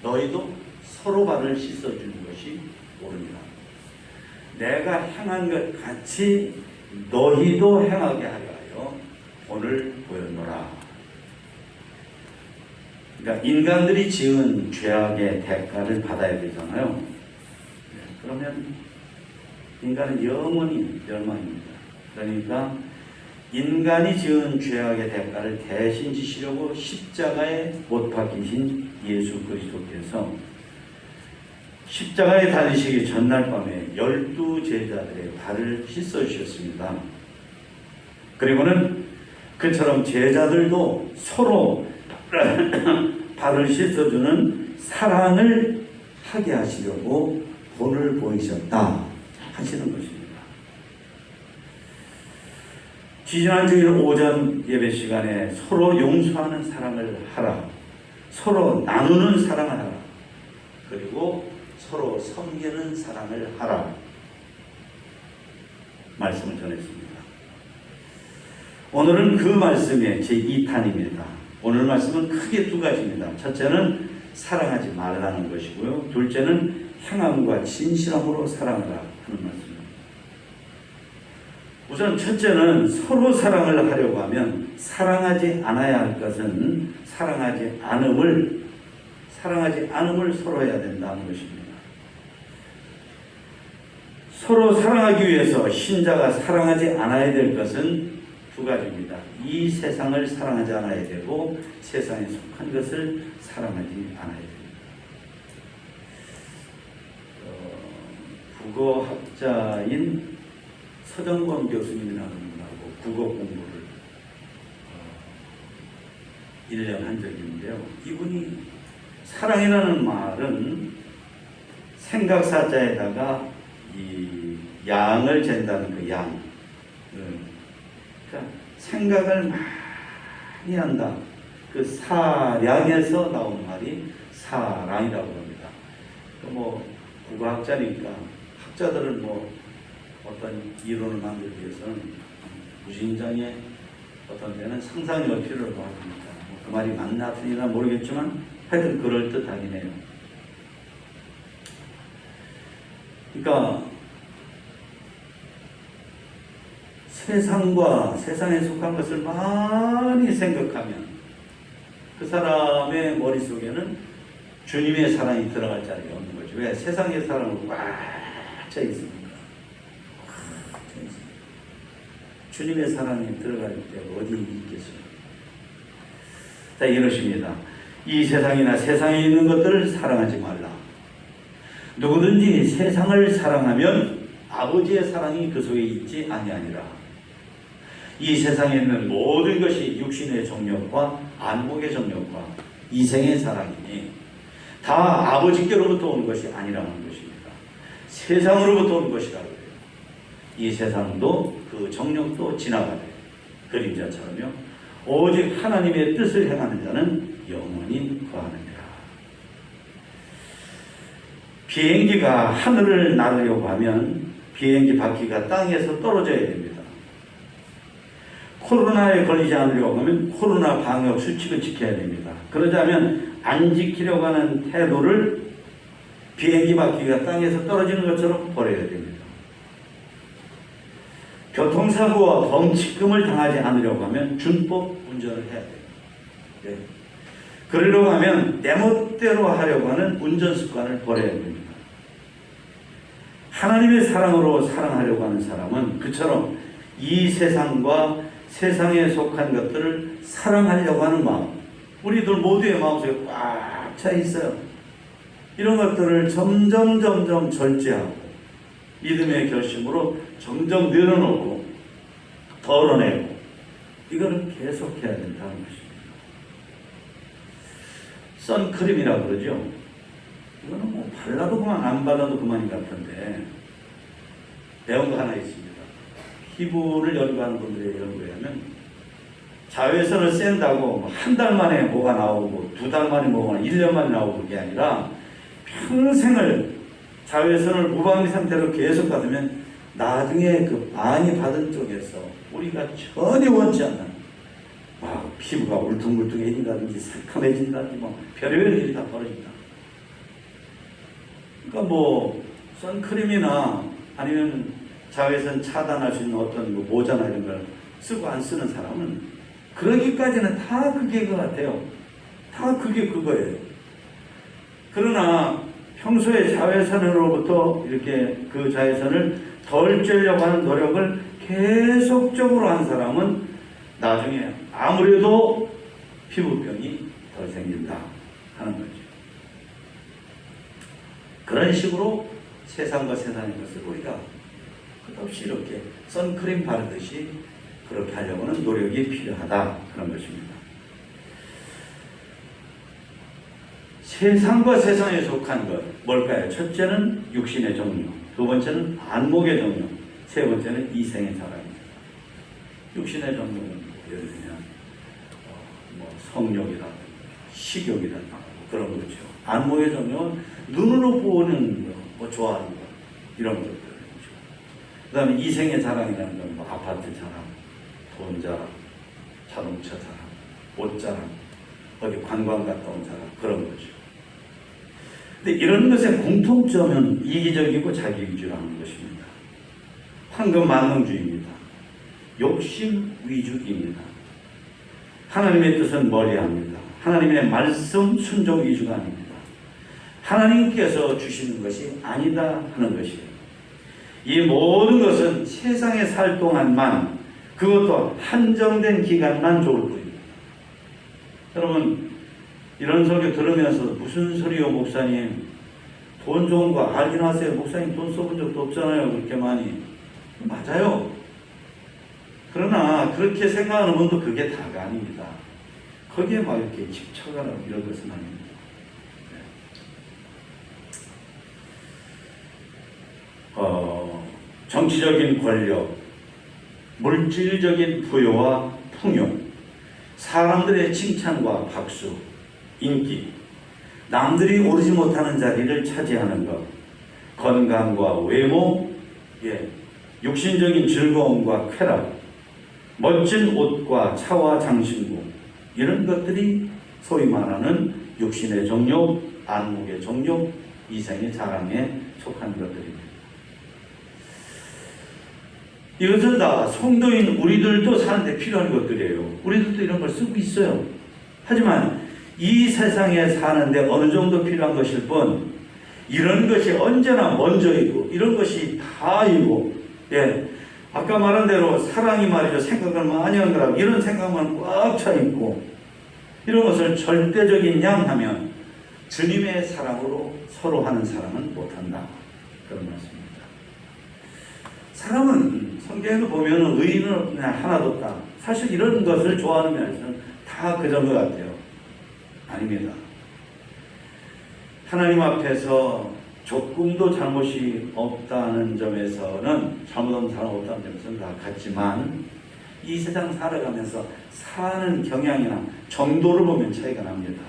너희도 서로 발을 씻어주는 것이 옳으니라. 내가 행한 것 같이 너희도 행하게 하여 오늘 보였노라. 그러니까 인간들이 지은 죄악의 대가를 받아야 되잖아요. 그러면 인간은 영원히 멸망입니다. 그러니까 인간이 지은 죄악의 대가를 대신 지시려고 십자가에 못 박히신 예수 그리스도께서 십자가에 달리시기 전날 밤에 12제자들의 발을 씻어주셨습니다. 그리고는 그처럼 제자들도 서로 발을 씻어주는 사랑을 하게 하시려고 본을 보이셨다 하시는 것입니다. 지지난 주일 오전 예배 시간에 서로 용서하는 사랑을 하라, 서로 나누는 사랑을 하라, 그리고 서로 섬기는 사랑을 하라 말씀을 전했습니다. 오늘은 그 말씀의 제2탄입니다. 오늘 말씀은 크게 두 가지입니다. 첫째는 사랑하지 말라는 것이고요. 둘째는 행함과 진실함으로 사랑하라 하는 말씀입니다. 우선 첫째는 서로 사랑을 하려고 하면 사랑하지 않아야 할 것은 사랑하지 않음을 서로 해야 된다는 것입니다. 서로 사랑하기 위해서 신자가 사랑하지 않아야 될 것은 두 가지입니다. 이 세상을 사랑하지 않아야 되고 세상에 속한 것을 사랑하지 않아야 됩니다. 국어학자인 서정권 교수님이라는 분하고 국어 공부를 1년 한 적이 있는데요. 이분이 사랑이라는 말은 생각사자에다가 이 양을 잰다는 그 양, 그러니까 생각을 많이 한다. 그 사량에서 나온 말이 사랑이라고 합니다. 뭐 국어학자니까 학자들은 뭐 어떤 이론을 만들기 위해서는 무진장의 어떤 데는 상상력을 필요로 합니다. 그 말이 맞나 틀리나 모르겠지만 하여튼 그럴듯하긴 해요. 그러니까 세상과 세상에 속한 것을 많이 생각하면 그 사람의 머릿속에는 주님의 사랑이 들어갈 자리가 없는 거죠. 왜? 세상의 사랑으로 꽉 차 있습니다. 주님의 사랑이 들어갈 때 어디 있겠어요? 자, 이러십니다. 이 세상이나 세상에 있는 것들을 사랑하지 말라. 누구든지 세상을 사랑하면 아버지의 사랑이 그 속에 있지 아니하니라. 이 세상에 있는 모든 것이 육신의 정욕과 안목의 정욕과 이생의 사랑이니 다 아버지께로부터 온 것이 아니라는 것입니다. 세상으로부터 온 것이라고 해요. 이 세상도 그 정욕도 지나가되 그림자처럼요. 오직 하나님의 뜻을 행하는 자는 영원히 거하느니라. 비행기가 하늘을 나르려고 하면 비행기 바퀴가 땅에서 떨어져야 됩니다. 코로나에 걸리지 않으려고 하면 코로나 방역 수칙을 지켜야 됩니다. 그러자면 안 지키려고 하는 태도를 비행기 바퀴가 땅에서 떨어지는 것처럼 버려야 됩니다. 교통사고와 범칙금을 당하지 않으려고 하면 준법 운전을 해야 돼요. 네. 그러려고 하면 내 멋대로 하려고 하는 운전 습관을 버려야 됩니다. 하나님의 사랑으로 사랑하려고 하는 사람은 그처럼 이 세상과 세상에 속한 것들을 사랑하려고 하는 마음, 우리들 모두의 마음속에 꽉 차 있어요. 이런 것들을 점점 절제하고 믿음의 결심으로 점점 늘어놓고 덜어내고 이거는 계속해야 된다는 것입니다. 선크림이라고 그러죠. 이거는 뭐 발라도 그만 안 발라도 그만인 것 같은데 배운 거 하나 있습니다. 피부를 연구하는 분들의 연구에 하면 자외선을 쐰다고 한 달 만에 뭐가 나오고 두 달 만에 뭐가 1년 만에 나오고 그게 아니라 평생을 자외선을 무방비 상태로 계속 받으면 나중에 그 많이 받은 쪽에서 우리가 전혀 원치 않는 피부가 울퉁불퉁해진다든지 새카매진다든지 뭐 별의별 일이 다 벌어진다. 그러니까 뭐 선크림이나 아니면 자외선 차단할 수 있는 어떤 뭐 모자나 이런 걸 쓰고 안 쓰는 사람은 그러기까지는 다 그게 것 같아요. 다 그게 그거예요. 그러나 평소에 자외선으로부터 이렇게 그 자외선을 덜 쬐려고 하는 노력을 계속적으로 한 사람은 나중에 아무래도 피부병이 덜 생긴다 하는 거죠. 그런 식으로 세상과 세상의 것을 우리가 끝없이 이렇게 선크림 바르듯이 그렇게 하려고는 노력이 필요하다 그런 것입니다. 세상과 세상에 속한 것 뭘까요? 첫째는 육신의 종류, 두 번째는 안목의 종류, 세 번째는 이생의 자랑입니다. 육신의 종류는 예를 들면 뭐 성욕이라든가 식욕이라든가 그런 거죠. 안목의 종류는 눈으로 보는 거, 뭐 좋아하는 거 이런 것들. 그 다음에 이생의 자랑이라는 건 뭐 아파트 자랑, 돈 자랑, 자동차 자랑, 옷 자랑, 어디 관광 갔다 온 자랑 그런 거죠. 근데 이런 것의 공통점은 이기적이고 자기위주라는 것입니다. 황금만능주의입니다. 욕심 위주입니다. 하나님의 뜻은 멀리합니다. 하나님의 말씀 순종 위주가 아닙니다. 하나님께서 주시는 것이 아니다 하는 것이에요. 이 모든 것은 세상에 살 동안만, 그것도 한정된 기간만 좋을 뿐입니다. 여러분, 이런 설교 들으면서 무슨 소리요 목사님, 돈 좋은 거 알긴 하세요. 목사님 돈 써본 적도 없잖아요. 그렇게 많이. 맞아요. 그러나 그렇게 생각하는 분도 그게 다가 아닙니다. 거기에 막 이렇게 집착하는 이런 것은 아닙니다. 정치적인 권력, 물질적인 부여와 풍요, 사람들의 칭찬과 박수, 인기, 남들이 오르지 못하는 자리를 차지하는 것, 건강과 외모, 육신적인 즐거움과 쾌락, 멋진 옷과 차와 장신구, 이런 것들이 소위 말하는 육신의 정욕, 안목의 정욕, 이생의 자랑에 속한 것들입니다. 이것은 다 성도인 우리들도 사는데 필요한 것들이에요. 우리들도 이런 걸 쓰고 있어요. 하지만 이 세상에 사는데 어느 정도 필요한 것일 뿐, 이런 것이 언제나 먼저이고 이런 것이 다이고, 아까 말한 대로 사랑이 말이죠. 생각을 많이 한 거라고 이런 생각만 꽉 차 있고, 이런 것을 절대적인 양 하면 주님의 사랑으로 서로 하는 사랑은 못한다. 그런 말씀입니다. 사람은 성경에도 보면 의인은 하나도 없다. 사실 이런 것을 좋아하는 면에서는 다 그런 것 같아요. 아닙니다. 하나님 앞에서 조금도 잘못이 없다는 점에서는, 잘못 없는 사람 없다는 점에서는 다 같지만, 이 세상 살아가면서 사는 경향이나 정도를 보면 차이가 납니다.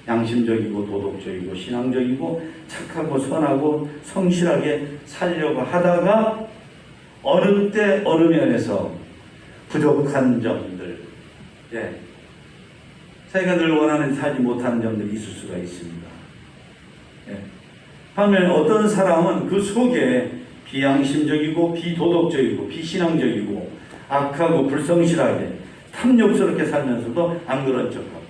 양심적이고 도덕적이고 신앙적이고 착하고 선하고 성실하게 살려고 하다가 어느 때 어느 면에서 부족한 점들, 자기가 늘 원하는 살지 못하는 점들이 있을 수가 있습니다. 반면에 어떤 사람은 그 속에 비양심적이고 비도덕적이고 비신앙적이고 악하고 불성실하게 탐욕스럽게 살면서도 안 그런 척하고,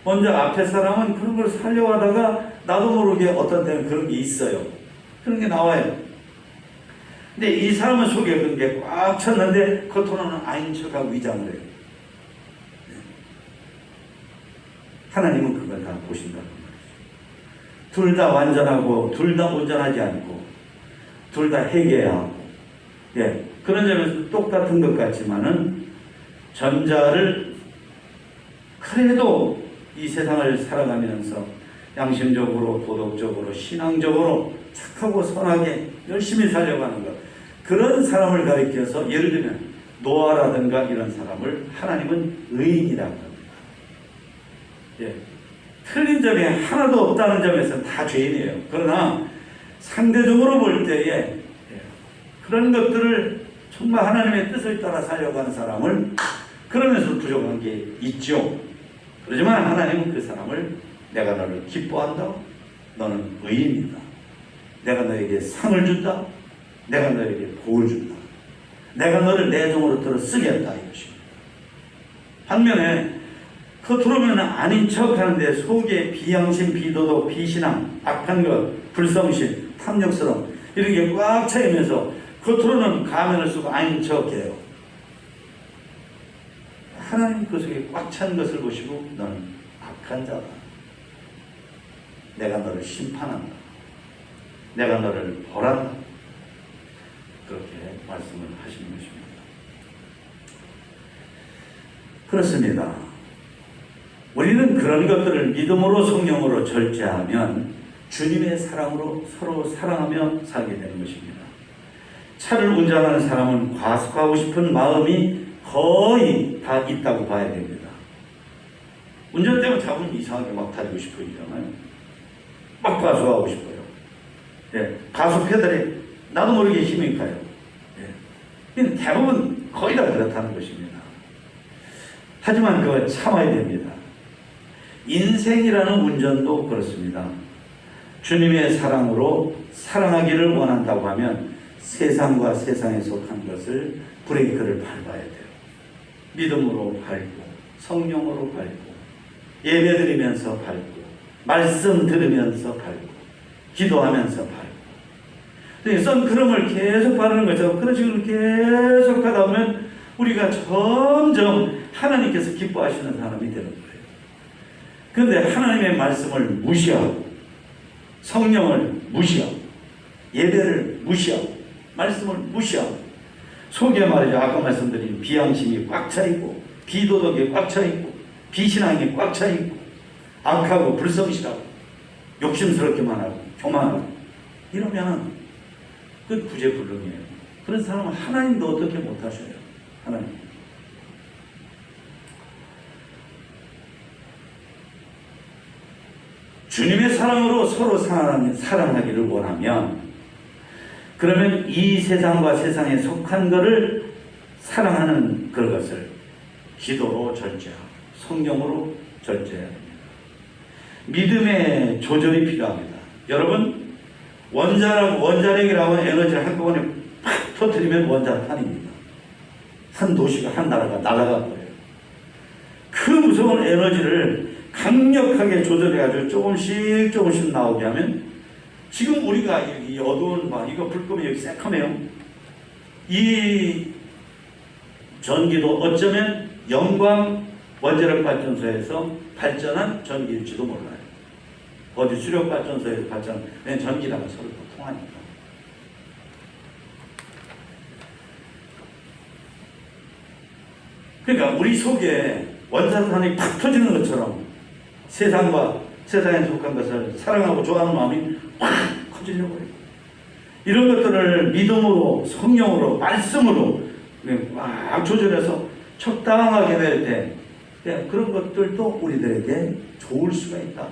먼저 앞에 사람은 그런 걸 살려고 하다가 나도 모르게 어떤 때는 그런 게 있어요. 그런 게 나와요. 근데 이 사람은 속에 그런 게 꽉 찼는데 겉으로는 아닌 척하고 위장을 해요. 하나님은 그걸 다 보신다는 말이죠. 둘 다 완전하고 둘 다 온전하지 않고 둘 다 회개해야 하고, 그런 점에서 똑같은 것 같지만은 전자를 그래도 이 세상을 살아가면서 양심적으로 도덕적으로 신앙적으로 착하고 선하게 열심히 살려고 하는 것, 그런 사람을 가리켜서 예를 들면 노아라든가 이런 사람을 하나님은 의인이라고 합니다. 틀린 점이 하나도 없다는 점에서 다 죄인이에요. 그러나 상대적으로 볼 때에 그런 것들을 정말 하나님의 뜻을 따라 살려고 하는 사람을, 그러면서 부족한 게 있죠. 그렇지만 하나님은 그 사람을 내가 너를 기뻐한다, 너는 의인이다. 내가 너에게 상을 준다. 내가 너에게 복을 준다. 내가 너를 내 종으로 들어 쓰겠다 이것입니다. 반면에 겉으로는 아닌 척 하는데 속에 비양심, 비도덕, 비신앙, 악한 것, 불성실, 탐욕스러움 이런 게 꽉 차이면서 겉으로는 가면을 쓰고 아닌 척해요. 하나님 그 속에 꽉 찬 것을 보시고 너는 악한 자다. 내가 너를 심판한다. 내가 너를 벌한다. 그렇게 말씀을 하시는 것입니다. 그렇습니다. 우리는 그런 것들을 믿음으로 성령으로 절제하면 주님의 사랑으로 서로 사랑하며 살게 되는 것입니다. 차를 운전하는 사람은 과속하고 싶은 마음이 거의 다 있다고 봐야 됩니다. 운전대만 잡으면 이상하게 막 달리고 싶어지잖아요. 막 과속하고 싶어요. 예, 가속 페달에 나도 모르게 힘이 가요. 예. 대부분 거의 다 그렇다는 것입니다. 하지만 그거 참아야 됩니다. 인생이라는 운전도 그렇습니다. 주님의 사랑으로 사랑하기를 원한다고 하면 세상과 세상에 속한 것을 브레이크를 밟아야 돼요. 믿음으로 밟고 성령으로 밟고 예배드리면서 밟고 말씀 들으면서 밟고 기도하면서 밟고 선크럼을 계속 바르는 것처럼 그런 식으로 계속 하다 보면 우리가 점점 하나님께서 기뻐하시는 사람이 되는 거예요. 그런데 하나님의 말씀을 무시하고 성령을 무시하고 예배를 무시하고 말씀을 무시하고 속에 말이죠. 아까 말씀드린 비양심이 꽉 차있고 비도덕이 꽉 차있고 비신앙이 꽉 차있고 악하고 불성실하고 욕심스럽기만 하고 교만하고 이러면 그 구제불능이에요. 그런 사람은 하나님도 어떻게 못하셔요. 하나님. 주님의 사랑으로 서로 사랑하기를 원하면 그러면 이 세상과 세상에 속한 것을 사랑하는 그것을 기도로 절제하고 성령으로 절제해야 합니다. 믿음의 조절이 필요합니다. 여러분 원자력이라고 에너지를 한꺼번에 팍 터뜨리면 원자탄입니다. 한 도시가 한 나라가 날아가 버려요. 그 무서운 에너지를 강력하게 조절해가지고 조금씩 나오게 하면 지금 우리가 이 어두운 방 이거 불 끄면 여기 새카매요. 이 전기도 어쩌면 영광 원자력 발전소에서 발전한 전기일지도 몰라요. 어디 수력 발전소에서 발전, 왜냐면 전기라고 서로 통하니까. 그러니까 우리 속에 원자탄이 팍 터지는 것처럼 세상과 세상에 속한 것을 사랑하고 좋아하는 마음이 팍 커지려고 해요. 이런 것들을 믿음으로 성령으로 말씀으로 막 조절해서 적당하게 될 때 그런 것들도 우리들에게 좋을 수가 있다.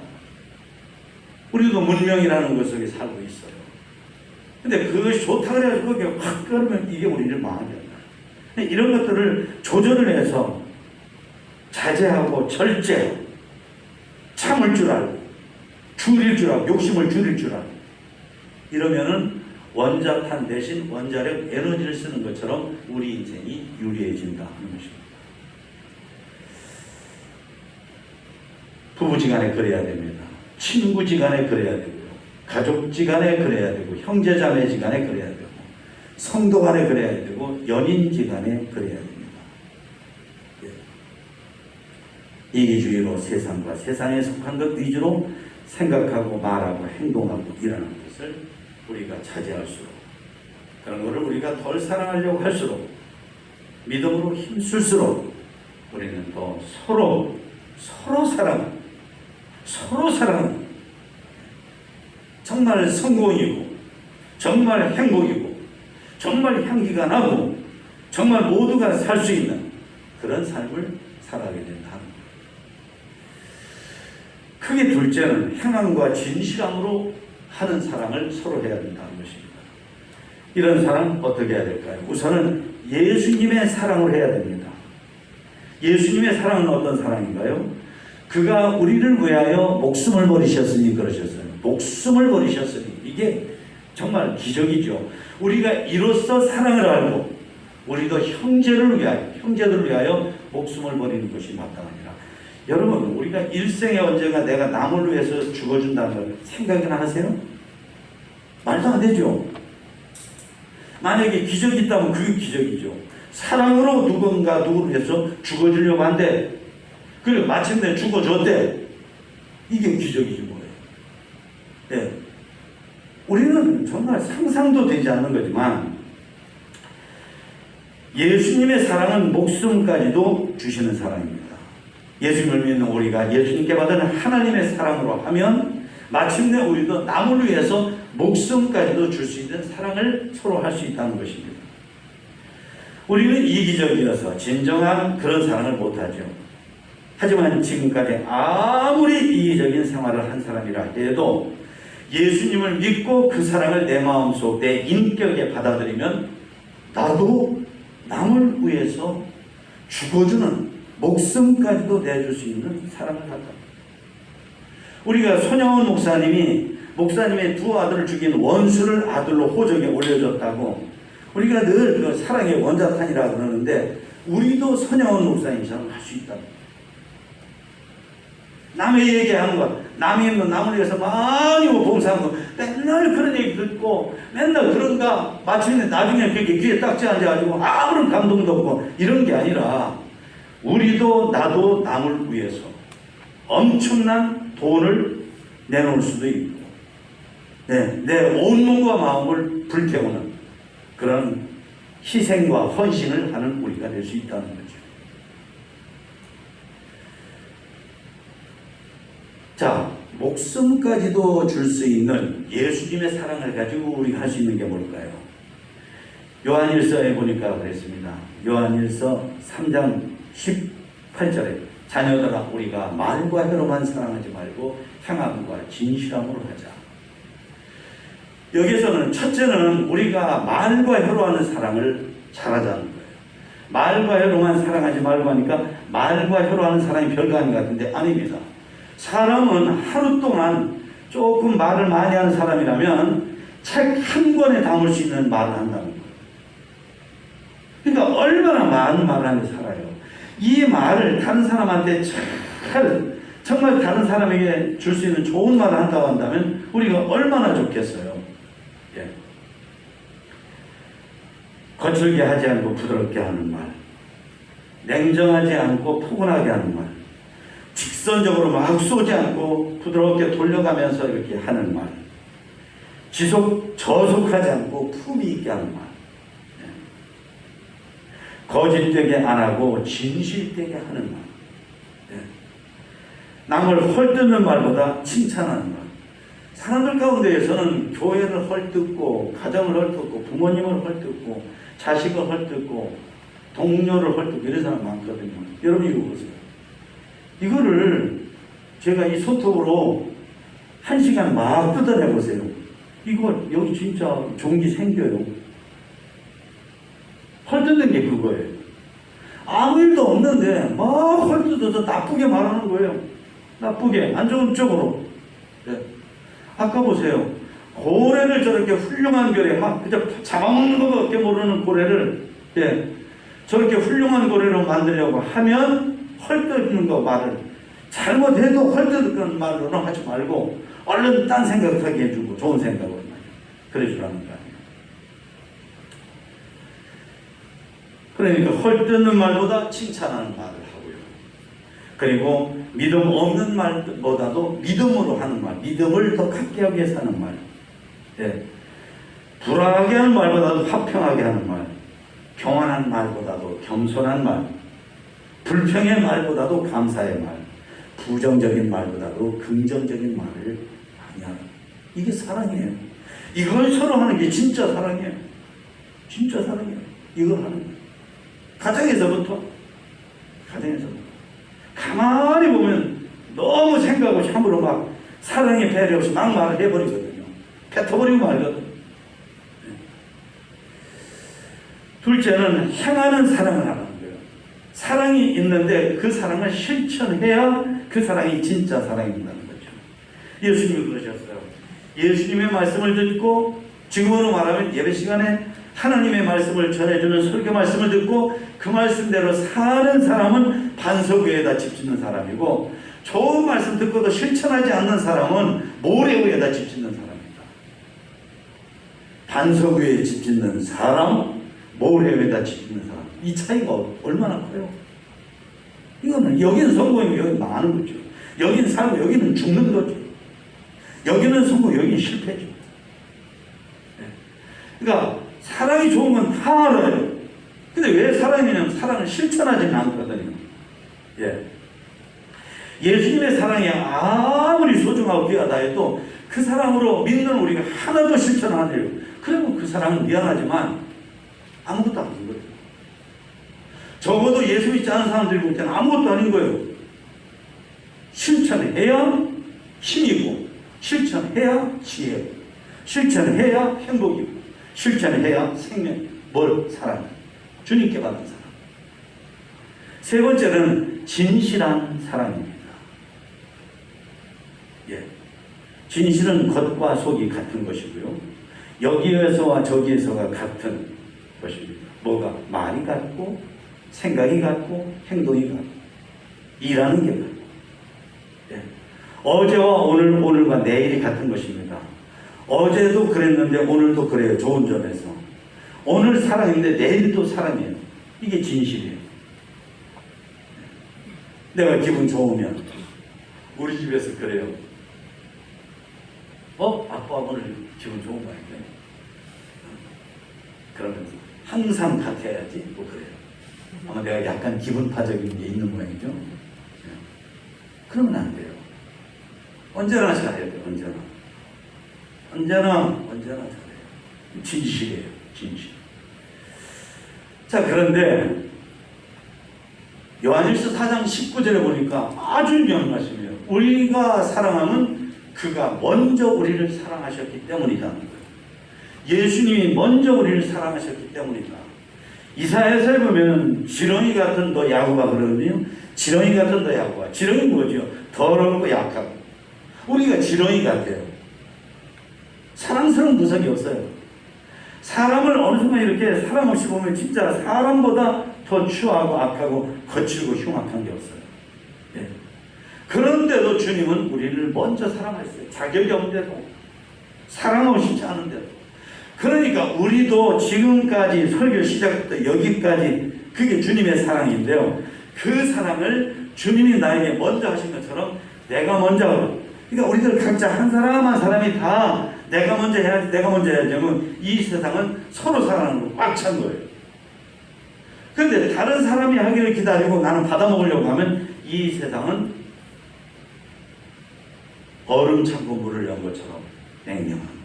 우리도 문명이라는 것 속에 살고 있어요. 근데 그것이 좋다 그래가지고 그게 확 끊으면 이게 우리를 망하게 한다. 이런 것들을 조절을 해서 자제하고 절제, 참을 줄 알고, 줄일 줄 알고, 욕심을 줄일 줄 알고, 이러면은 원자탄 대신 원자력 에너지를 쓰는 것처럼 우리 인생이 유리해진다 하는 것입니다. 부부지간에 그래야 됩니다. 친구지간에 그래야 되고요. 가족지간에 그래야 되고, 형제자매지간에 그래야 되고, 성도간에 그래야 되고, 연인지간에 그래야 됩니다. 이기주의로 세상과 세상에 속한 것 위주로 생각하고 말하고 행동하고 일하는 것을 우리가 차지할수록 그런 것을 우리가 덜 사랑하려고 할수록 믿음으로 힘쓸수록 우리는 더 서로 사랑하는 정말 성공이고 정말 행복이고 정말 향기가 나고 정말 모두가 살 수 있는 그런 삶을 살아가게 된다. 크게 둘째는 행함과 진실함으로 하는 사랑을 서로 해야 된다는 것입니다. 이런 사랑 어떻게 해야 될까요? 우선은 예수님의 사랑을 해야 됩니다. 예수님의 사랑은 어떤 사랑인가요? 그가 우리를 위하여 목숨을 버리셨으니 그러셨어요. 목숨을 버리셨으니 이게 정말 기적이죠. 우리가 이로써 사랑을 알고 우리도 형제들을 위하여 목숨을 버리는 것이 마땅하니라. 여러분, 우리가 일생에 언젠가 내가 남을 위해서 죽어준다는 걸 생각이나 하세요? 말도 안 되죠. 만약에 기적이 있다면 그게 기적이죠. 사랑으로 누군가를 위해서 죽어주려고 한대. 그리고 마침내 죽어줬대. 이게 기적이지 뭐예요. 네. 우리는 정말 상상도 되지 않는 거지만 예수님의 사랑은 목숨까지도 주시는 사랑입니다. 예수님을 믿는 우리가 예수님께 받은 하나님의 사랑으로 하면 마침내 우리도 남을 위해서 목숨까지도 줄 수 있는 사랑을 서로 할 수 있다는 것입니다. 우리는 이기적이어서 진정한 그런 사랑을 못하죠. 하지만 지금까지 아무리 이기적인 생활을 한 사람이라 해도 예수님을 믿고 그 사랑을 내 마음속 내 인격에 받아들이면 나도 남을 위해서 죽어주는 목숨까지도 내줄 수 있는 사랑을 한다. 우리가 손영원 목사님의 두 아들을 죽인 원수를 아들로 호적에 올려줬다고 우리가 늘 그 사랑의 원자탄이라고 그러는데 우리도 손영원 목사님처럼 할 수 있다. 남의 얘기하는 것, 남의 남을 위해서 많이 봉사하는 거, 맨날 그런 얘기 듣고, 맨날 그런가, 마침내 나중에 그렇게 귀에 딱지 앉아가지고 아무런 감동도 없고, 이런 게 아니라, 우리도 나도 남을 위해서 엄청난 돈을 내놓을 수도 있고, 내 온몸과 마음을 불태우는 그런 희생과 헌신을 하는 우리가 될 수 있다는 거죠. 자, 목숨까지도 줄 수 있는 예수님의 사랑을 가지고 우리가 할 수 있는 게 뭘까요? 요한일서에 보니까 그랬습니다. 요한일서 3장 18절에 자녀들아 우리가 말과 혀로만 사랑하지 말고 행함과 진실함으로 하자. 여기서는 첫째는 우리가 말과 혀로 하는 사랑을 잘하자는 거예요. 말과 혀로만 사랑하지 말고 하니까 말과 혀로 하는 사랑이 별거 아닌 것 같은데 아닙니다. 사람은 하루 동안 조금 말을 많이 하는 사람이라면 책 한 권에 담을 수 있는 말을 한다는 거예요. 그러니까 얼마나 많은 말을 하며 살아요. 이 말을 다른 사람한테 정말 다른 사람에게 줄 수 있는 좋은 말을 한다고 한다면 우리가 얼마나 좋겠어요. 예. 거칠게 하지 않고 부드럽게 하는 말, 냉정하지 않고 포근하게 하는 말, 직선적으로 막 쏘지 않고 부드럽게 돌려가면서 이렇게 하는 말, 저속하지 않고 품위 있게 하는 말, 거짓되게 안 하고 진실되게 하는 말, 남을 헐뜯는 말보다 칭찬하는 말. 사람들 가운데에서는 교회를 헐뜯고 가정을 헐뜯고 부모님을 헐뜯고 자식을 헐뜯고 동료를 헐뜯고 이런 사람 많거든요. 여러분 이거 보세요. 이거를 제가 이 손톱으로 1시간 막 뜯어내보세요. 이거 여기 진짜 종기 생겨요. 헐뜯는 게 그거예요. 아무 일도 없는데 막 헐뜯어서 나쁘게 말하는 거예요. 나쁘게 안 좋은 쪽으로. 네. 아까 보세요. 고래를 저렇게 훌륭한 고래 막 그저 잡아먹는 것밖에 모르는 고래를 저렇게 훌륭한 고래로 만들려고 하면 헐뜯는 거 말을 잘못해도 헐뜯는 말로는 하지 말고 얼른 딴 생각하게 해주고 좋은 생각으로 그래주라는 거 아니에요. 그러니까 헐뜯는 말보다 칭찬하는 말을 하고요. 그리고 믿음 없는 말보다도 믿음으로 하는 말, 믿음을 더 갖게 하기 위해서 하는 말, 불안하게 하는 말보다도 화평하게 하는 말, 교만한 말보다도 겸손한 말, 불평의 말보다도 감사의 말, 부정적인 말보다도 긍정적인 말을 많이 하는, 이게 사랑이에요. 이걸 서로 하는 게 진짜 사랑이에요. 진짜 사랑이에요. 이걸 하는 거예요. 가정에서부터 가만히 보면 너무 생각 없이 함부로 막 사랑의 배려 없이 막 말을 해버리거든요. 뱉어버리고 말거든요. 둘째는 행하는 사랑을 하는 거예요. 사랑이 있는데 그 사랑을 실천해야 그 사랑이 진짜 사랑이 된다는 거죠. 예수님이 그러셨어요. 예수님의 말씀을 듣고 지금으로 말하면 예배 시간에 하나님의 말씀을 전해주는 설교 말씀을 듣고 그 말씀대로 사는 사람은 반석 위에다 집 짓는 사람이고, 좋은 말씀 듣고도 실천하지 않는 사람은 모래 위에다 집 짓는 사람입니다. 반석 위에 집 짓는 사람, 모래 위에다 집 짓는 사람, 이 차이가 얼마나 커요? 이거는 여기는 성공이고 여기는 망하는 거죠. 여기는 살고 여기는 죽는 거죠. 여기는 성공, 여기는 실패죠. 그러니까 사랑이 좋은 건 다 알아요. 근데 왜 사랑이냐면 사랑을 실천하지는 않거든요. 예수님의 사랑이 아무리 소중하고 귀하다 해도 그 사랑으로 믿는 우리가 하나도 실천 안 해요. 그러면 그 사랑은 미안하지만 아무것도 아닌 거예요. 적어도 예수 믿지 않은 사람들이 볼 때는 아무것도 아닌 거예요. 실천해야 힘이고, 실천해야 지혜고, 실천해야 행복이고, 실천해야 생명. 뭘? 사랑. 주님께 받은 사랑. 세 번째는 진실한 사랑입니다. 진실은 겉과 속이 같은 것이고요. 여기에서와 저기에서가 같은 것입니다. 뭐가? 말이 같고, 생각이 같고, 행동이 같고, 일하는 게 같고. 어제와 오늘, 오늘과 내일이 같은 것입니다. 어제도 그랬는데 오늘도 그래요. 좋은 점에서. 오늘 사랑인데 내일도 사랑이에요. 이게 진실이에요. 내가 기분 좋으면 우리 집에서 그래요. 아빠 오늘 기분 좋은 거 아닌가요? 그러면서 항상 같아야지 뭐 그래요. 아마 내가 약간 기분파적인 게 있는 모양이죠. 그러면 안 돼요. 언제나 잘해야 돼요. 언제나 잘해요. 진실이에요. 진실. 자, 그런데 요한일서 4장 19절에 보니까 아주 유명한 말씀이에요. 우리가 사랑하면 그가 먼저 우리를 사랑하셨기 때문이라는 거예요. 예수님이 먼저 우리를 사랑하셨기 때문이다. 이사야서에 보면 지렁이 같은 너 야구가 그러거든요. 지렁이 같은 너 야구가. 지렁이 뭐죠? 더럽고 약하고. 우리가 지렁이 같아요. 사랑스러운 구석이 없어요. 사람을 어느 순간 이렇게 사람 없이 보면 진짜 사람보다 더 추하고 악하고 거칠고 흉악한 게 없어요. 그런데도 주님은 우리를 먼저 사랑하셨어요. 자격이 없는데도, 사랑하고 싶지 않은데도. 그러니까 우리도 지금까지 설교 시작부터 여기까지 그게 주님의 사랑인데요. 그 사랑을 주님이 나에게 먼저 하신 것처럼 내가 먼저, 그러니까 우리들 각자 한 사람 한 사람이 다 내가 먼저 해야지, 내가 먼저 해야지 하면 이 세상은 서로 사랑하는 거 꽉 찬 거예요. 그런데 다른 사람이 하기를 기다리고 나는 받아먹으려고 하면 이 세상은 얼음 참고 물을 연 것처럼 냉정한 거예요.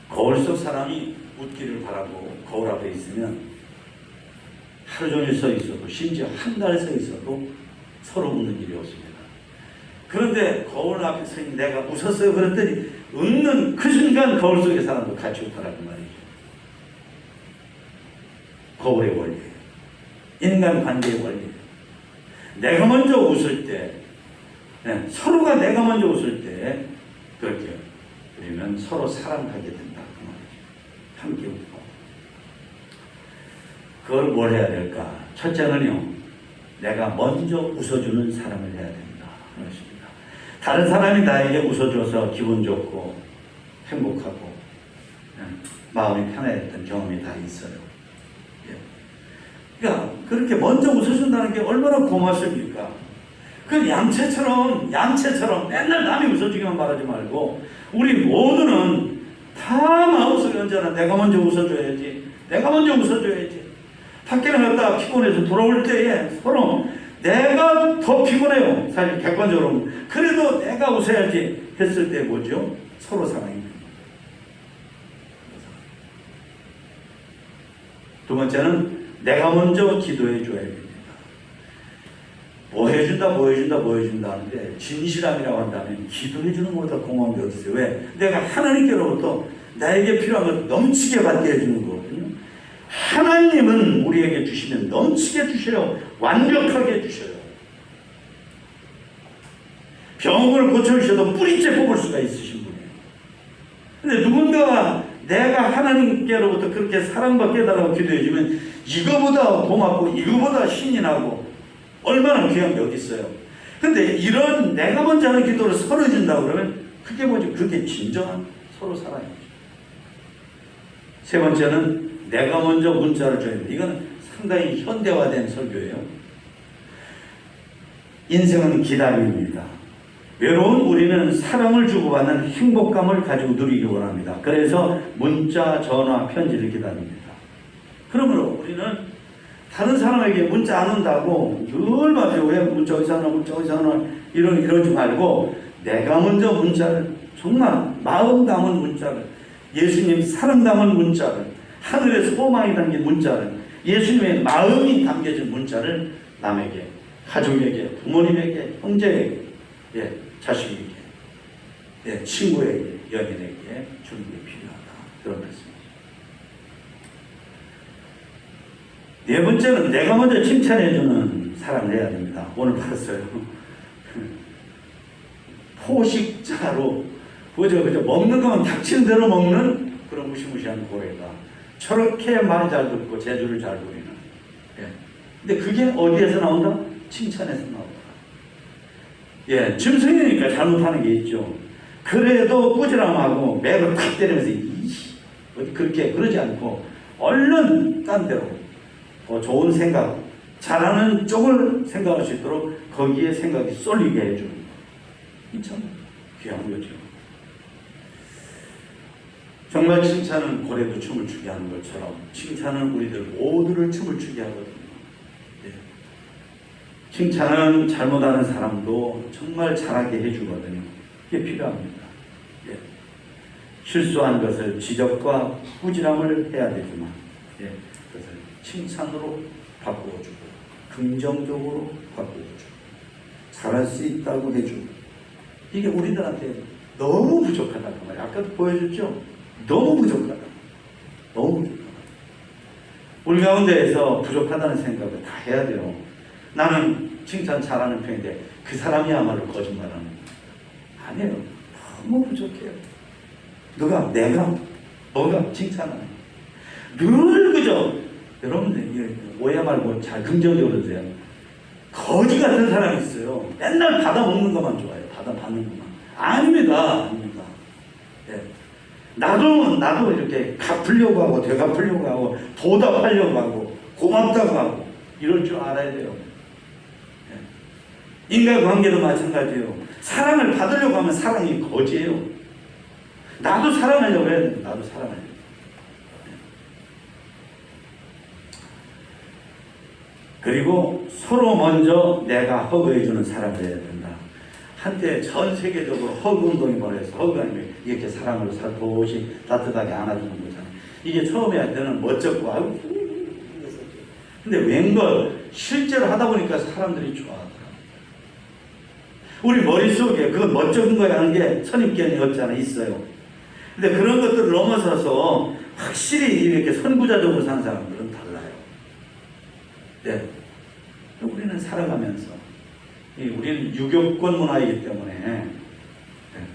거울 속 사람이 웃기를 바라고 거울 앞에 있으면 하루 종일 서 있어도, 심지어 한 달 서 있어도 서로 웃는 일이 없습니다. 그런데 거울 앞에 서 있는 내가 웃었어요 그랬더니 웃는 그 순간 거울 속의 사람도 같이 웃더라는 말이죠. 거울의 원리예요. 인간관계의 원리예요. 내가 먼저 웃을 때, 서로가 내가 먼저 웃을 때 그렇게 우리는 서로 사랑하게 된다 그 말이죠. 함께 웃고. 그걸 뭘 해야 될까? 첫째는요, 내가 먼저 웃어주는 사람을 해야 된다 하는 것입니다. 다른 사람이 나에게 웃어줘서 기분 좋고 행복하고 마음이 편해졌던 경험이 다 있어요. 그러니까 그렇게 먼저 웃어준다는 게 얼마나 고맙습니까? 그 양채처럼 맨날 남이 웃어주기만 바라지 말고 우리 모두는 다 마음속에 언제나 내가 먼저 웃어줘야지, 내가 먼저 웃어줘야지. 밖에 나갔다가 피곤해서 돌아올 때에 서로 내가 더 피곤해요. 사실 객관적으로. 그래도 내가 웃어야지 했을 때 뭐죠? 서로 사랑입니다. 두 번째는 내가 먼저 기도해 줘야 됩니다. 뭐 해준다 하는데 진실함이라고 한다면 기도해 주는 것보다 고마운 게 어딨어요. 왜? 내가 하나님께로부터 나에게 필요한 걸 넘치게 받게 해주는 거거든요. 하나님은 우리에게 주시면 넘치게 주셔요. 완벽하게 주셔요. 병을 고쳐주셔도 뿌리째 뽑을 수가 있으신 분이에요. 근데 누군가가 내가 하나님께로부터 그렇게 사랑받게 해달라고 기도해주면 이거보다 고맙고 이거보다 신이 나고 얼마나 귀한 게 어디 있어요. 근데 이런 내가 먼저 하는 기도를 서로 해준다고 그러면 그게 뭐죠? 그게 진정한 서로 사랑이죠. 세 번째는 내가 먼저 문자를 줘야 돼. 이건 상당히 현대화된 설교예요. 인생은 기다림입니다. 외로운 우리는 사랑을 주고받는 행복감을 가지고 누리기 원합니다. 그래서 문자, 전화, 편지를 기다립니다. 그러므로 우리는 다른 사람에게 문자 안 온다고 늘 말해요. 왜 문자 어디서 하나, 문자 어디서 하나 이러지 말고 내가 먼저 문자를 정말 마음 담은 문자를 예수님 사랑 담은 문자를 하늘에서 소망이 담긴 문자를 예수님의 마음이 담겨진 문자를 남에게 가족에게 부모님에게 형제에게 자식에게 친구에게 연인에게 주는 게 필요하다. 그런 말씀이죠. 네 번째는 내가 먼저 칭찬해주는 사람을 해야 됩니다. 오늘 봤어요. 포식자로 그저 먹는 거면 닥치는 대로 먹는 그런 무시무시한 고래가 저렇게 말 잘 듣고 재주를 잘 부리는. 근데 그게 어디에서 나온다? 칭찬에서 나온다. 짐승이니까 잘못하는 게 있죠. 그래도 꾸지람하고 맥을 탁 때리면서 어디 그렇게 그러지 않고 얼른 딴 데로 더 좋은 생각, 잘하는 쪽을 생각할 수 있도록 거기에 생각이 쏠리게 해주는 거. 이 참 귀한 거죠. 정말 칭찬은 고래도 춤을 추게 하는 것처럼 칭찬은 우리들 모두를 춤을 추게 하거든요. 칭찬은 잘못하는 사람도 정말 잘하게 해주거든요. 그게 필요합니다. 실수한 것을 지적과 꾸지람을 해야 되지만 그것을 칭찬으로 바꾸어주고 긍정적으로 바꾸어주고 잘할 수 있다고 해주고 이게 우리들한테 너무 부족하다고 말이에요. 아까도 보여줬죠? 너무 부족하다. 너무 부족하다. 우리 가운데에서 부족하다는 생각을 다 해야 돼요. 나는 칭찬 잘하는 편인데 그 사람이야말로 거짓말하는 거예요. 아니에요. 너무 부족해요. 내가 뭐가 칭찬하는 늘 그저 여러분들 오해 말고 잘 긍정적으로 돼요. 거지 같은 사람이 있어요. 맨날 받아먹는 것만 좋아해요. 받아받는 것만. 아닙니다. 나도 이렇게 갚으려고 하고 되갚으려고 하고 보답하려고 하고 고맙다고 하고 이럴 줄 알아야 돼요. 인간관계도 마찬가지예요. 사랑을 받으려고 하면 사랑이 거지예요. 나도 사랑하려고 해야 돼요. 나도 사랑하려고. 그리고 서로 먼저 내가 허그해주는 사람이 되어야 된다. 한때 전 세계적으로 허그 운동이 벌어서 허그가 아니면 이렇게 사람을 살포시 따뜻하게 안아주는 거잖아요. 이게 처음에 할 때는 멋졌고 아유 근데 웬걸 실제로 하다 보니까 사람들이 좋아하더라고요. 우리 머릿속에 그건 멋쩍은 거야 하는 게 선입견이 없잖아 있어요. 근데 그런 것들을 넘어서서 확실히 이렇게 선구자적으로 사는 사람들은 달라요. 우리는 살아가면서 우리는 유교권 문화이기 때문에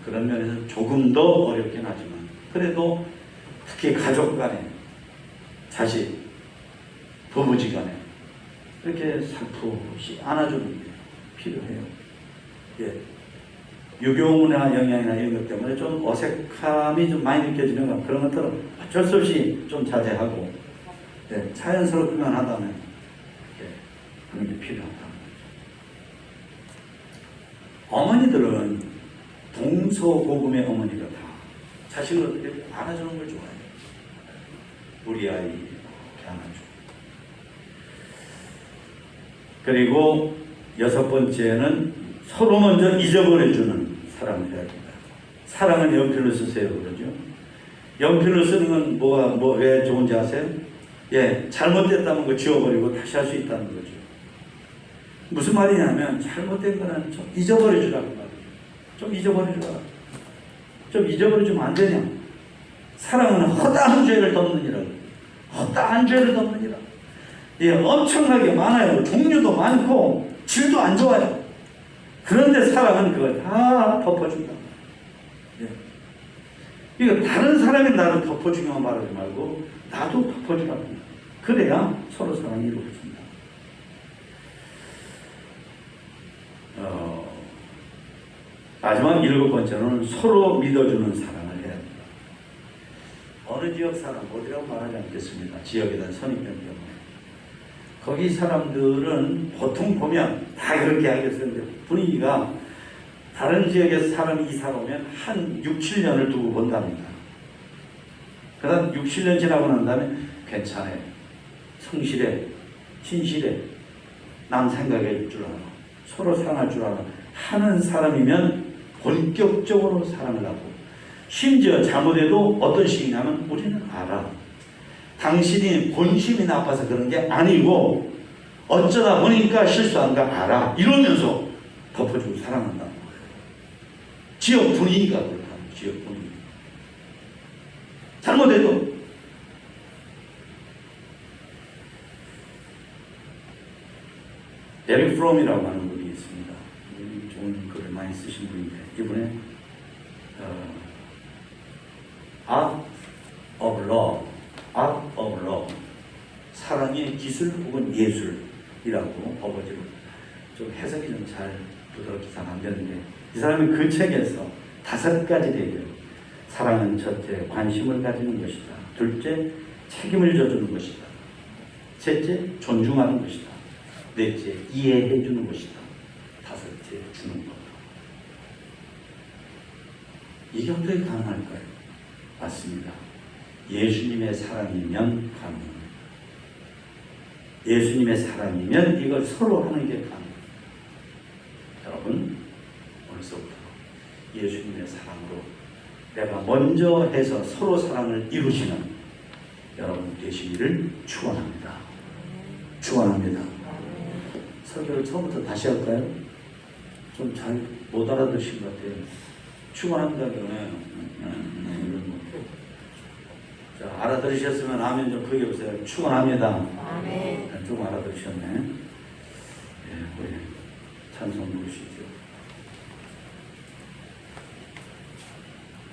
그런 면에서 조금 더 어렵긴 하지만 그래도 특히 가족 간에 자식, 부부지간에 이렇게 살포시 안아주는 게 필요해요. 유교 문화 영향이나 이런 것 때문에 좀 어색함이 좀 많이 느껴지는 것 그런 것들은 어쩔 수 없이 좀 자제하고 자연스럽기만 하다면 그런 게 필요하다. 어머니들은 동서고금의 어머니가 다 자식을 어떻게 안아주는 걸 좋아해요. 우리 아이 이렇게 안아주고. 그리고 여섯 번째는 서로 먼저 잊어버려주는 사람을 해야 된다. 사랑은 연필로 쓰세요 그러죠. 연필로 쓰는 건 왜 좋은지 아세요? 잘못됐다면 그 지워버리고 다시 할 수 있다는 거죠. 무슨 말이냐면 잘못된 거는 좀 잊어버려주라는 말이에요. 좀 잊어버려주라. 좀 잊어버려주면 안 되냐. 사랑은 허다한 죄를 덮느니라. 어떠한 죄를 없느니라. 예, 엄청나게 많아요. 종류도 많고 질도 안 좋아요. 그런데 사랑은 그걸 다 덮어준다. 예. 이거 다른 사람이 나를 덮어주기만 말하지 말고 나도 덮어주라고 합니다. 그래야 서로 사랑이 이루어집니다. 마지막 7번째는 서로 믿어주는 사랑을 해야 합니다. 어느 지역 사람, 어디라고 말하지 않겠습니다. 지역에 대한 선입견 때문에. 거기 사람들은 보통 보면 다 그렇게 하겠는데 분위기가 다른 지역에서 사람이 이사 오면 한 6, 7년을 두고 본답니다. 그 다음 6, 7년 지나고 난 다음에 괜찮아요. 성실해, 신실해, 남 생각해 줄 알아, 서로 사랑할 줄 알아 하는 사람이면 본격적으로 사랑을 하고, 심지어 잘못해도 어떤 식이냐면 우리는 알아. 당신이 본심이 나빠서 그런 게 아니고 어쩌다 보니까 실수한 거 알아. 이러면서 덮어주고 사랑한다. 지역 분위기가 그렇다. 지역 분위기. 잘못해도 에릭 프롬이라고 하는 분이 있습니다. 좋은 글을 많이 쓰신 분인데 이번에 Art of Love, Art of Love, 사랑의 기술 혹은 예술이라고 어거지로 좀 해석이 좀 잘 부드럽게 잘 안 되는데, 이 사람이 그 책에서 5가지 얘기를, 사랑은 첫째 관심을 가지는 것이다, 둘째 책임을 져주는 것이다, 셋째 존중하는 것이다, 넷째 이해해 주는 것이다, 다섯째 주는 것. 이게 어떻게 가능할까요? 맞습니다. 예수님의 사랑이면 가능합니다. 예수님의 사랑이면 이걸 서로 하는 게 가능합니다. 여러분, 오늘서부터 예수님의 사랑으로 내가 먼저 해서 서로 사랑을 이루시는 여러분 되시기를 축원합니다. 축원합니다. 설교를 처음부터 다시 할까요? 좀 잘 못 알아듣신 것 같아요. 축원한다면 이런 거. 자, 알아들으셨으면 아멘 좀 크게 보세요. 축원합니다. 아멘. 좀 알아들으셨네. 예, 우리 찬송 부르시죠.